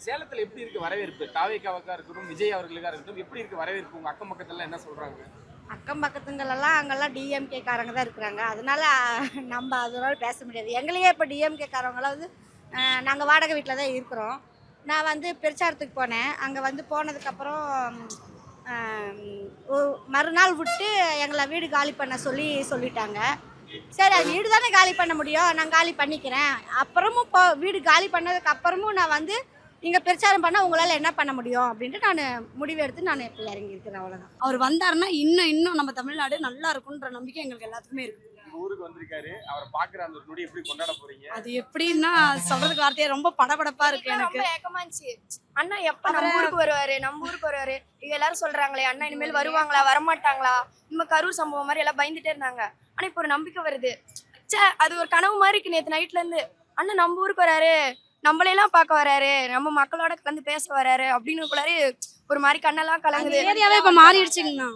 சேலத்துல எப்படி இருக்கு வரவேற்பு? தாவேக்காவுக்கா இருக்கட்டும், விஜய் அவர்களுக்கா இருக்கட்டும், எப்படி இருக்கு வரவேற்பு? உங்க அக்கம் பக்கத்துல என்ன சொல்றாங்க? அக்கம் பக்கத்துங்களெல்லாம் அங்கெல்லாம் டிஎம்கே காரங்க தான் இருக்கிறாங்க. அதனால நம்ம அதனால பேச முடியாது. எங்களையே இப்போ டிஎம்கே காரவங்களாம் வந்து நாங்கள் வாடகை வீட்டில் தான் இருக்கிறோம். நான் வந்து பிரச்சாரத்துக்கு போனேன். அங்கே வந்து போனதுக்கப்புறம் மறுநாள் விட்டு எங்களை வீடு காலி பண்ண சொல்லிட்டாங்க. சரி, அது வீடு தானே காலி பண்ண முடியும், நான் காலி பண்ணிக்கிறேன். அப்புறமும் வீடு காலி பண்ணதுக்கு அப்புறமும் நான் வந்து இங்கே பிரச்சாரம் பண்ணால் உங்களால் என்ன பண்ண முடியும் அப்படின்ட்டு நான் முடிவு எடுத்து நான் இப்போ இறங்கியிருக்கிறேன். அவ்வளோதான். அவர் வந்தாருன்னா இன்னும் நம்ம தமிழ்நாடு நல்லா இருக்குன்ற நம்பிக்கை எங்களுக்கு எல்லாத்துக்குமே இருக்கு. ஊருக்கு வந்திருக்காரு, அவரை பாக்குற அந்த ஒரு நொடி எப்படி கொண்டாட போறீங்க? அது எப்படின்னா சொல்றதுக்கு வார்த்தையே ரொம்ப படபடப்பா இருக்கு எனக்கு. ரொம்ப ஏக்கமா இருந்துச்சு. அண்ணா எப்ப நம்ம ஊருக்கு வருவாரு இங்க எல்லாரும் சொல்றாங்களே அண்ணா இனிமேல் வருவாங்களா வரமாட்டாங்களா, இந்த கரூர் சம்பவம் மாதிரி எல்லாம் பயந்துட்டே இருந்தாங்க. ஆனா இப்ப ஒரு நம்பிக்கை வருது. அது ஒரு கனவு மாதிரி இருக்கு. நேற்று நைட்ல இருந்து அண்ணா நம்ம ஊருக்கு வராரு, நம்மளையெல்லாம் பார்க்க வராரு, நம்ம மக்களோட கலந்து பேச வராரு அப்படின்னு ஒரு மாதிரி கண்ணெல்லாம் கலங்குது. ஏரியாவே இப்ப மாறிடுச்சுங்கண்ணா.